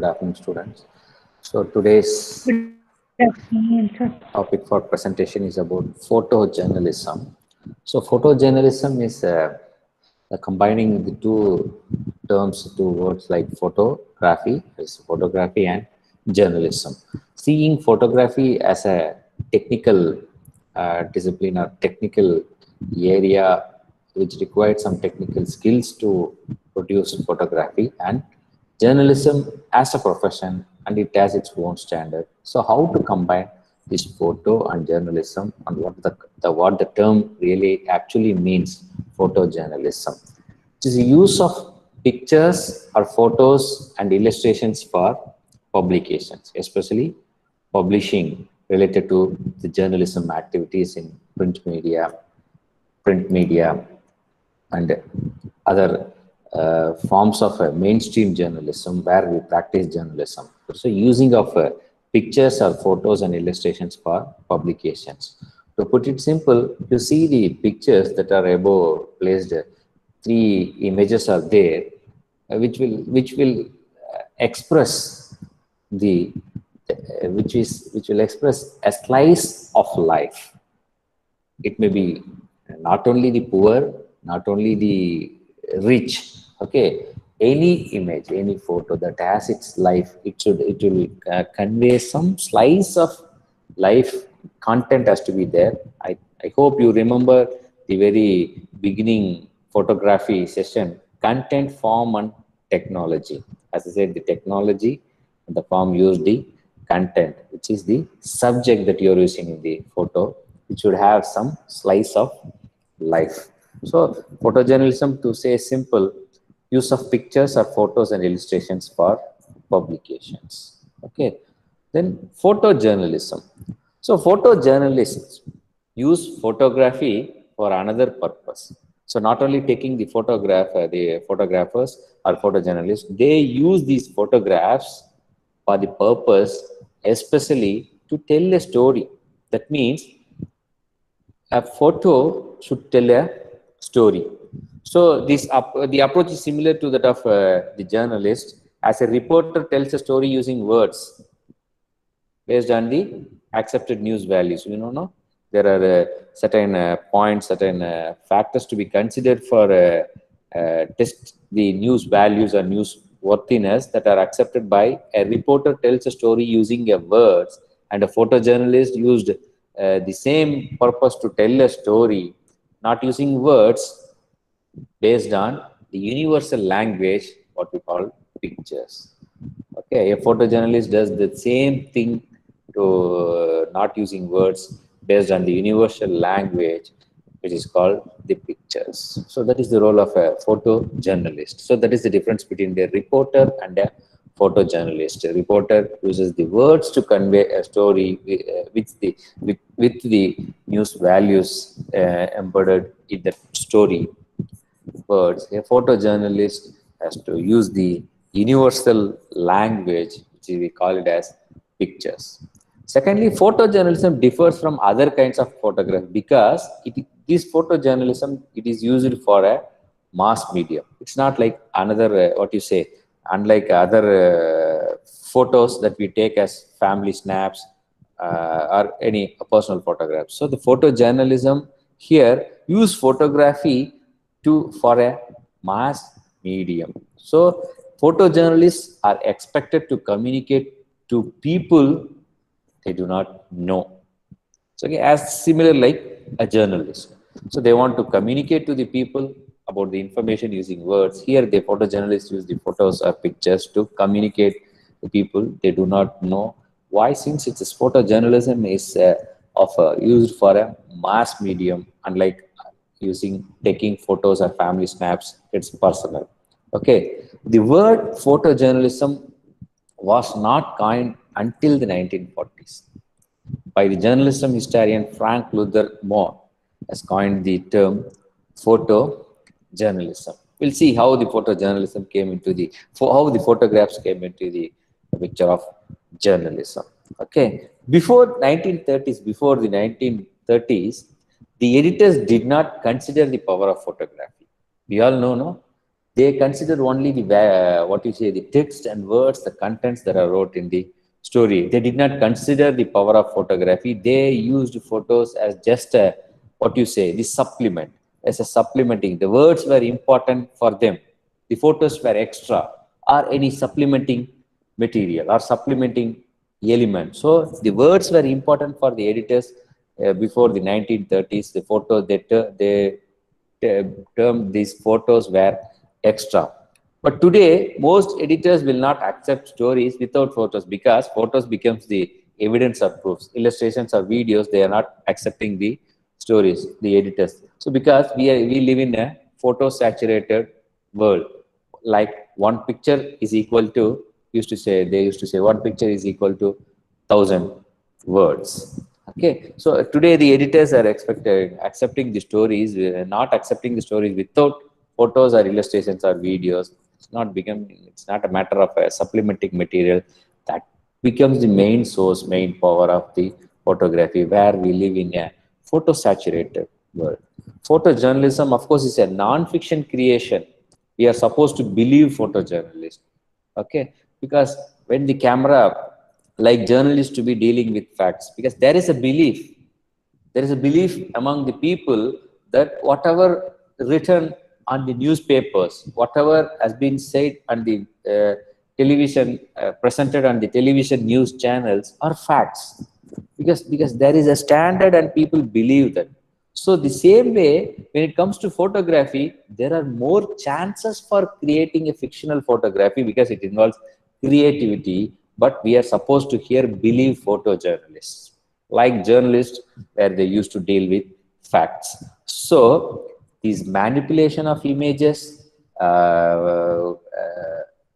Good afternoon, students. So today's Good afternoon, sir. topic for presentation is about photojournalism. So photojournalism is combining the two words like photography, is photography and journalism. Seeing photography as a technical discipline or technical area which required some technical skills to produce photography, and journalism as a profession, and it has its own standard. So how to combine this photo and journalism, and what the term really actually means, photojournalism. It is the use of pictures or photos and illustrations for publications, especially publishing related to the journalism activities in print media, and other forms of mainstream journalism where we practice journalism. So using of pictures or photos and illustrations for publications. To put it simple, you see the pictures that are above placed, three images are there, which will express the which will express a slice of life. It may be not only the poor, not only the rich. Okay, any image, any photo that has its life, it will convey some slice of life. Content has to be there. I hope you remember the very beginning photography session, content, form and technology. As I said, the technology and the form used the content, which is the subject that you're using in the photo, which should have some slice of life. So photojournalism, to say simple, use of pictures or photos and illustrations for publications. Okay, then photojournalism. So photojournalists use photography for another purpose. So not only taking the photograph, the photographers or photojournalists, they use these photographs for the purpose, especially to tell a story. That means a photo should tell a story. So the approach is similar to that of the journalist. As a reporter tells a story using words based on the accepted news values. No? There are certain points, certain factors to be considered for test the news values or news worthiness that are accepted by a reporter tells a story using a words, and a photojournalist used the same purpose to tell a story, not using words, based on the universal language, what we call pictures. Okay, a photojournalist does the same thing to not using words, based on the universal language, which is called the pictures. So that is the role of a photojournalist. So that is the difference between the reporter and a photojournalist. A reporter uses the words to convey a story with the news values embedded in the story words. A photojournalist has to use the universal language, which we call it as pictures. Secondly, photojournalism differs from other kinds of photography because this photojournalism, it is used for a mass medium. It's not like another unlike other photos that we take as family snaps or any personal photographs. So the photojournalism here use photography for a mass medium. So photojournalists are expected to communicate to people they do not know. So as similar like a journalist. So they want to communicate to the people about the information using words. Here the photojournalists use the photos or pictures to communicate to people they do not know. Why? Since it is photojournalism is used for a mass medium, unlike taking photos or family snaps, it's personal. Okay, the word photojournalism was not coined until the 1940s by the journalism historian Frank Luther Moore has coined the term photojournalism. We'll see how the photojournalism came into how the photographs came into the picture of journalism. Okay, before the 1930s, the editors did not consider the power of photography. We all know, no? They consider only the what you say, the text and words, the contents that are wrote in the story. They did not consider the power of photography. They used photos as just a, what you say, the supplement, as a supplementing. The words were important for them, the photos were extra, or any supplementing material or supplementing element. So the words were important for the editors. Before the 1930s, the photos, they term these photos were extra. But today, most editors will not accept stories without photos, because photos becomes the evidence or proofs. Illustrations or videos, they are not accepting the stories, the editors. So because we live in a photo saturated world, like one picture is equal to, they used to say one picture is equal to 1,000 words. Okay, so today the editors are accepting the stories, not accepting the stories without photos or illustrations or videos. It's not a matter of a supplementing material. That becomes the main source, main power of the photography, where we live in a photo saturated world. Photojournalism, of course, is a non-fiction creation. We are supposed to believe photojournalists. Okay, because when the camera, like journalists to be dealing with facts, because there is a belief among the people that whatever written on the newspapers, whatever has been said on the television, presented on the television news channels, are facts, because there is a standard and people believe that. So the same way, when it comes to photography, there are more chances for creating a fictional photography because it involves creativity. But we are supposed to here believe photojournalists, like journalists, where they used to deal with facts. So these manipulation of images,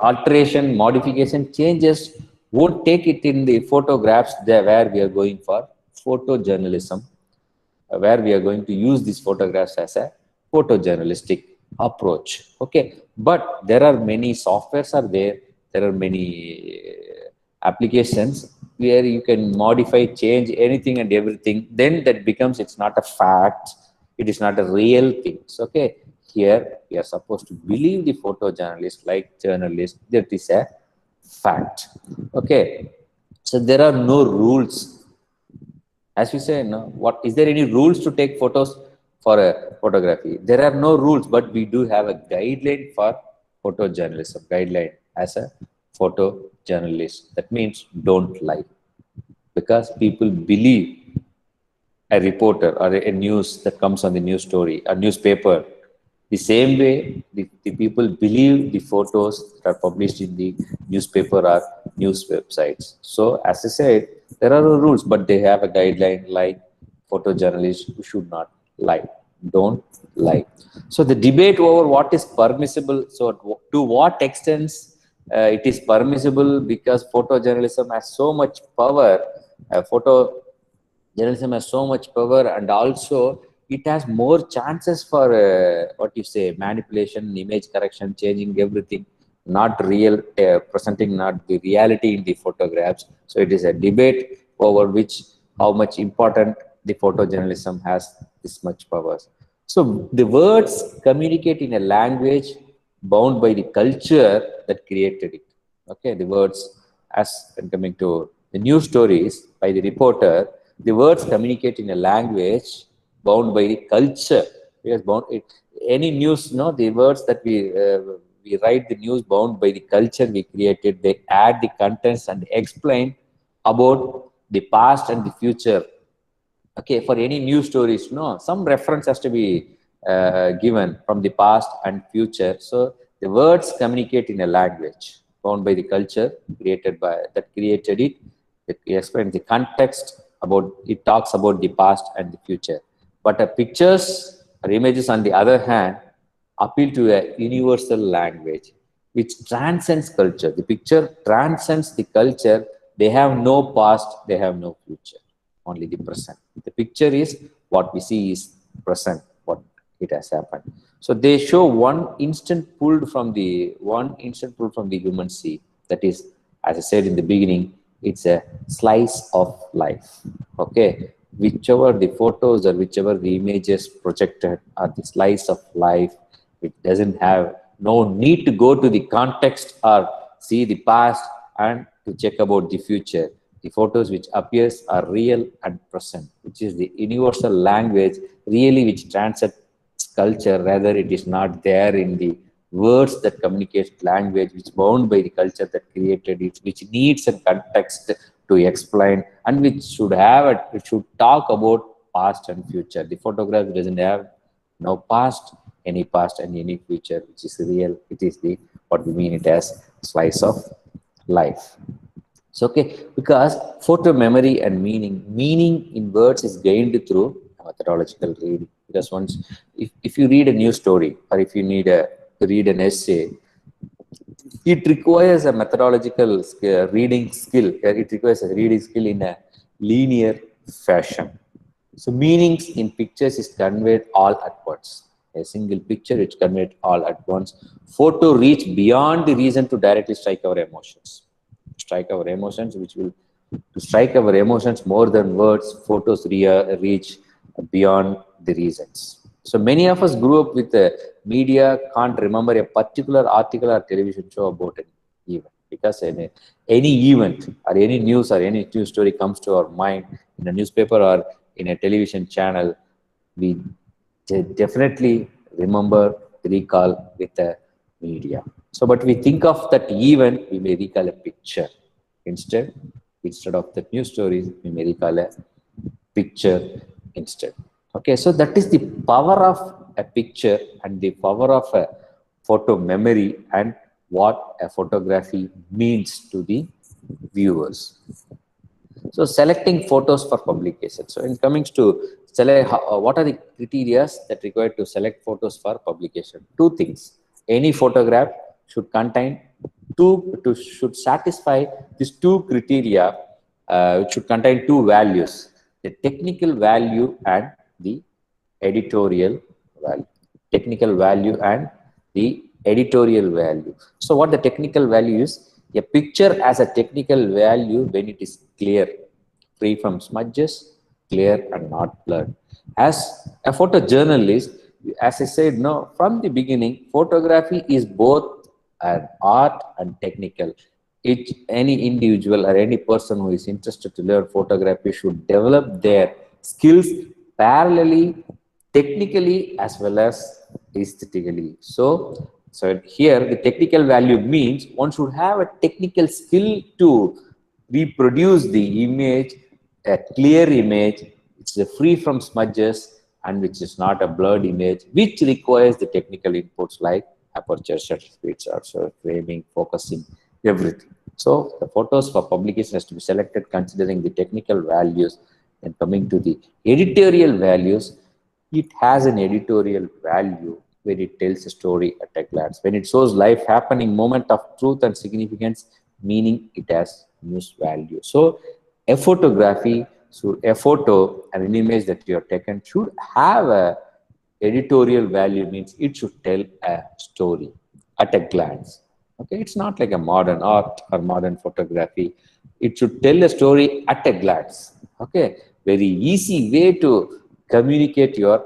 alteration, modification, changes won't take it in the photographs there, where we are going for photojournalism, where we are going to use these photographs as a photojournalistic approach. Okay, but there are many softwares are there. There are many applications where you can modify, change anything and everything. Then that becomes, it's not a fact. It is not a real thing. So, okay, here we are supposed to believe the photojournalist, like journalist. That is a fact. Okay, so there are no rules, as we say. No, what is there any rules to take photos for a photography? There are no rules, but we do have a guideline for photojournalism. Guideline as a photojournalist, that means don't lie, because people believe a reporter or a news that comes on the news story, a newspaper. The same way, the people believe the photos that are published in the newspaper or news websites. So, as I said, there are no rules, but they have a guideline, like photojournalists who should not lie. Don't lie. So, the debate over what is permissible, so to what extent it is permissible, because photojournalism has so much power. Journalism has so much power, and also it has more chances for what you say, manipulation, image correction, changing everything, not real, presenting not the reality in the photographs. So it is a debate over which, how much important the photojournalism has this much powers. So the words communicate in a language bound by the culture that created it. Okay, the words, as when coming to the news stories by the reporter, the words communicate in a language bound by the culture. Because bound it, any news, no, the words that we write the news bound by the culture we created. They add the contents and explain about the past and the future. Okay, for any news stories, no, some reference has to be given from the past and future. So the words communicate in a language bound by the culture created by that created it. It explains the context about it, talks about the past and the future. But pictures or images, on the other hand, appeal to a universal language which transcends culture. The picture transcends the culture. They have no past, they have no future, only the present. The picture is what we see is present, what it has happened. So they show one instant pulled from the human sea. That is, as I said in the beginning, it's a slice of life. Okay, whichever the photos or whichever the images projected are the slice of life. It doesn't have No need to go to the context or see the past and to check about the future. The photos which appears are real and present, which is the universal language, really which transcends culture, rather it is not there in the words that communicate language, which bound by the culture that created it, which needs a context to explain, and which should have it should talk about past and future. The photograph doesn't have no past, any past and any future, which is real. It is the what we mean it as slice of life. So okay, because photo memory and meaning in words is gained through methodological reading. Because once, if you read a news story or if you need to read an essay, it requires a methodological skill, reading skill. It requires a reading skill in a linear fashion. So meanings in pictures is conveyed all at once. A single picture is conveyed all at once. Photo reach beyond the reason to directly strike our emotions. Strike our emotions, which will to strike our emotions more than words. Photos reach beyond the reasons. So many of us grew up with media, can't remember a particular article or television show about an event, because any event or any news or any news story comes to our mind in a newspaper or in a television channel, we definitely remember, recall with the media. So, but we think of that event, we may recall a picture. Instead of the news stories, we may recall a picture instead. Okay, so that is the power of a picture and the power of a photo memory and what a photography means to the viewers. So selecting photos for publication. So in coming to select, what are the criteria that required to select photos for publication? Two things. Any photograph should contain should satisfy these two criteria. It should contain two values: the technical value and the editorial value. Technical value and the editorial value. So what the technical value is? A picture has a technical value when it is clear, free from smudges, clear and not blurred. As a photojournalist, as I said, no, from the beginning, photography is both an art and technical. Any individual or any person who is interested to learn photography should develop their skills parallelly, technically as well as aesthetically. So here the technical value means one should have a technical skill to reproduce the image, a clear image, which is free from smudges and which is not a blurred image, which requires the technical inputs like aperture, shutter speeds, also framing, focusing, everything. So the photos for publication has to be selected considering the technical values. And coming to the editorial values, it has an editorial value when it tells a story at a glance. When it shows life happening, moment of truth and significance, meaning it has news value. So a photography, so a photo and an image that you have taken should have a editorial value, means it should tell a story at a glance. Okay, it's not like a modern art or modern photography. It should tell a story at a glance. Okay, very easy way to communicate your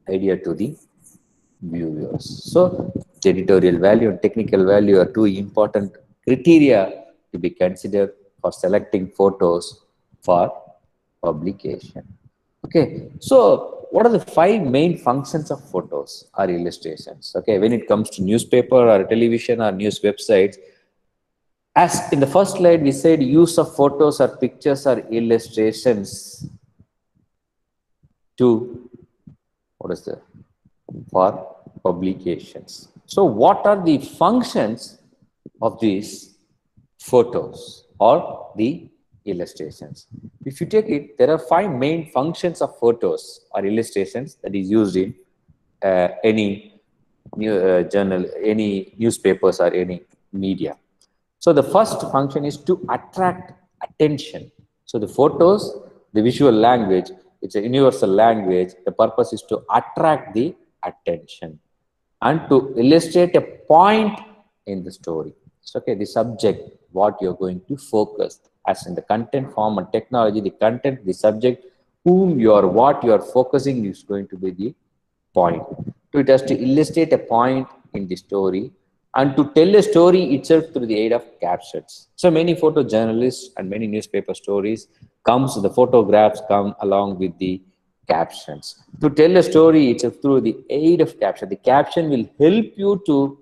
idea to the viewers. So the editorial value and technical value are two important criteria to be considered for selecting photos for publication. Okay, so what are the five main functions of photos or illustrations? Okay, when it comes to newspaper or television or news websites, as in the first slide we said, use of photos or pictures or illustrations to, what is the, for publications. So what are the functions of these photos or the illustrations? If you take it, there are five main functions of photos or illustrations that is used in any journal, any newspapers or any media. So the first function is to attract attention. So the photos, the visual language, it's a universal language. The purpose is to attract the attention and to illustrate a point in the story. So, okay, the subject, what you're going to focus, as in the content, form and technology, the content, the subject, what you are focusing is going to be the point. So it has to illustrate a point in the story and to tell a story itself through the aid of captions. So many photojournalists and many newspaper stories the photographs come along with the captions. To tell a story itself through the aid of caption, the caption will help you to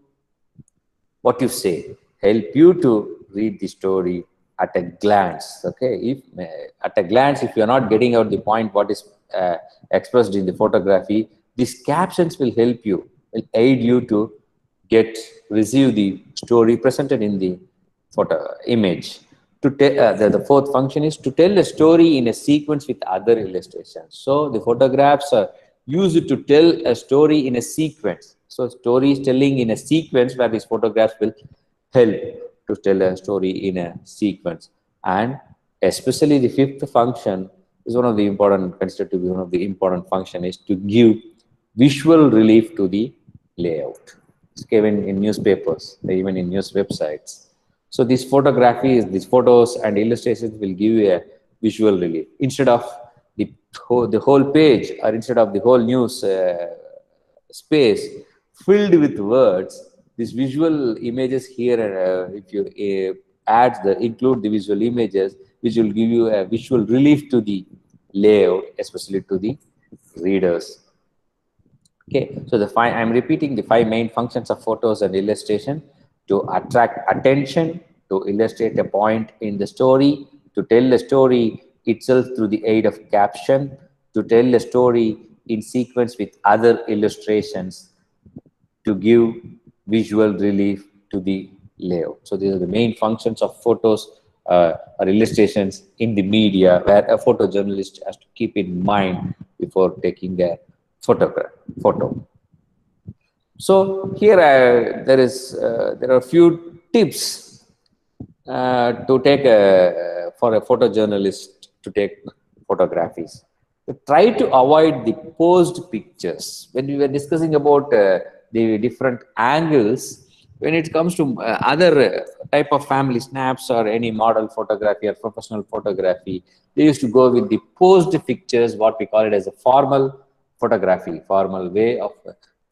what you say, help you to read the story at a glance. Okay, if at a glance, if you are not getting out the point what is expressed in the photography, these captions will help you, will aid you to receive the story presented in the photo image. The fourth function is to tell a story in a sequence with other illustrations. So the photographs are used to tell a story in a sequence. So story is telling in a sequence where these photographs will help to tell a story in a sequence. And especially the fifth function is one of the important, considered to be one of the important function, is to give visual relief to the layout. It's given in newspapers, even in news websites. So these photographies, these photos and illustrations will give you a visual relief. Instead of the whole page, or instead of the whole news space filled with words, these visual images here, if you include the visual images, which will give you a visual relief to the layout, especially to the readers. Okay, so I'm repeating the 5 main functions of photos and illustration: to attract attention, to illustrate a point in the story, to tell a story itself through the aid of caption, to tell a story in sequence with other illustrations, to give visual relief to the layout. So these are the main functions of photos or illustrations in the media, where a photojournalist has to keep in mind before taking a photo. So here there are a few tips to take for a photojournalist to take photographies. Try to avoid the posed pictures. When we were discussing about the different angles, when it comes to other type of family snaps or any model photography or professional photography, they used to go with the posed pictures, what we call it as a formal photography, formal way of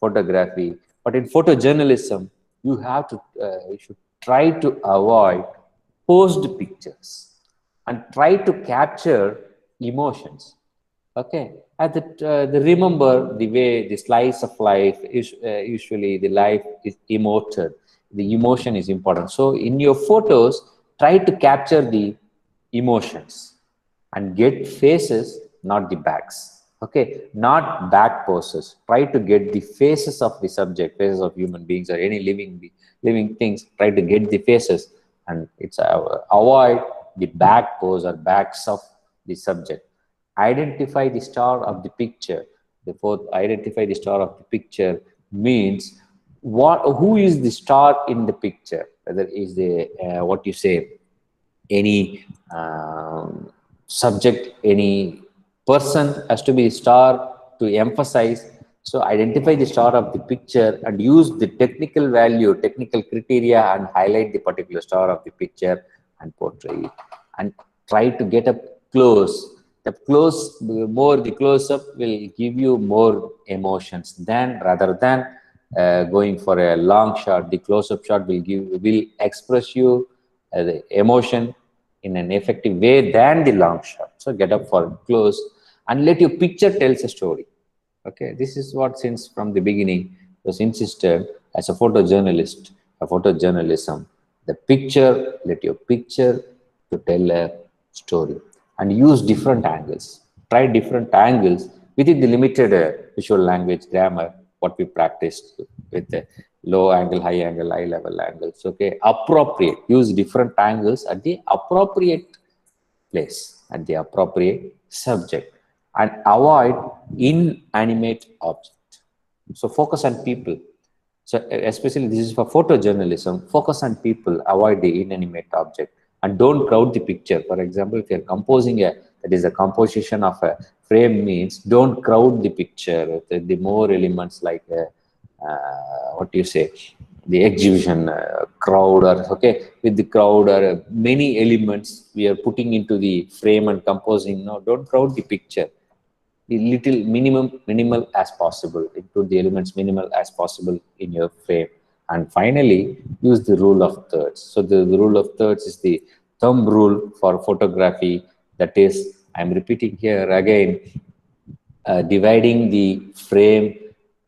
photography. But in photojournalism, you should try to avoid posed pictures and try to capture emotions. Okay, remember the way the slice of life is, usually the life is emoted, the emotion is important. So in your photos, try to capture the emotions and get faces, not the backs. Okay, not back poses. Try to get the faces of the subject, faces of human beings or any living things. Try to get the faces, and it's avoid the back pose or backs of the subject. Identify the star of the picture. The fourth, identify the star of the picture means who is the star in the picture, whether is the what you say, any subject, any person has to be star to emphasize. So identify the star of the picture and use the technical value, technical criteria, and highlight the particular star of the picture and portray it. And try to get up close. The more the close up will give you more emotions rather than going for a long shot. The close up shot will express you the emotion in an effective way than the long shot. So get up for close and let your picture tells a story. Okay, this is what since from the beginning was insisted as a photojournalist, a photojournalism. Let your picture to tell a story and use different angles. Try different angles within the limited visual language grammar, what we practiced with the low angle, high angle, eye level angles. Okay, appropriate. Use different angles at the appropriate place, at the appropriate subject, and avoid inanimate object. So focus on people. So especially this is for photojournalism, focus on people, avoid the inanimate object, and don't crowd the picture. For example, if you're composing that is a composition of a frame means, don't crowd the picture. The more elements like what do you say, the exhibition crowd, or okay, with the crowd or many elements we are putting into the frame and composing. No, don't crowd the picture. little minimal as possible, include the elements minimal as possible in your frame. And finally, use the rule of thirds. So the rule of thirds is the thumb rule for photography. That is, I'm repeating here again, dividing the frame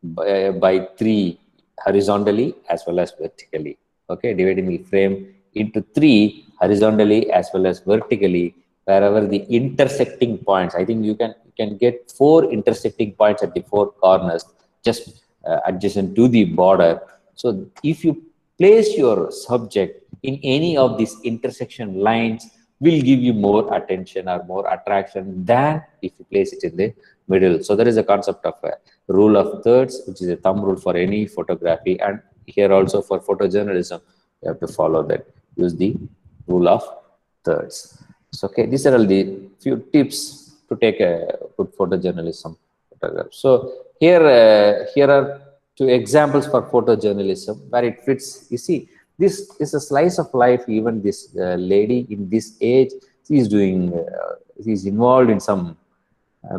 by 3 horizontally as well as vertically. Okay, dividing the frame into 3 horizontally as well as vertically, wherever the intersecting points. I think you can get 4 intersecting points at the 4 corners, just adjacent to the border. So if you place your subject in any of these intersection lines, will give you more attention or more attraction than if you place it in the middle. So there is a concept of a rule of thirds, which is a thumb rule for any photography, and here also for photojournalism, you have to follow that. Use the rule of thirds. So okay, these are all the few tips to take a good photojournalism photograph. So here are 2 examples for photojournalism where it fits. You see, this is a slice of life. Even this lady in this age, she is doing, she is involved in some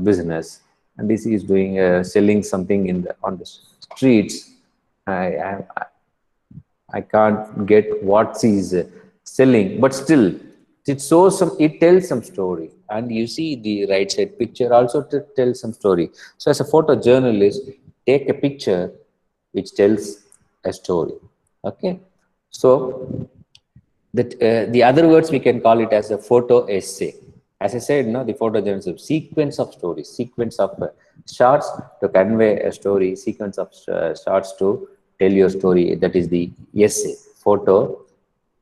business, and this is doing selling something in the on the streets. I can't get what she is selling, but still it shows some, it tells some story. And you see the right side picture also to tell some story. So as a photojournalist, take a picture which tells a story. Okay, so that the other words we can call it as a photo essay. As I said, no, the photojournalism, sequence of stories, sequence of shots to convey a story, sequence of shots to tell your story. That is the essay, photo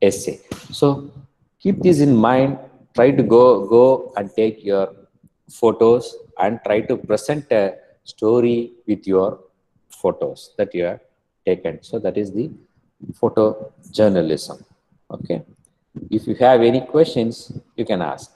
essay. So keep this in mind. Try to go and take your photos and try to present a story with your photos that you have taken. So that is the photojournalism. Okay. If you have any questions, you can ask.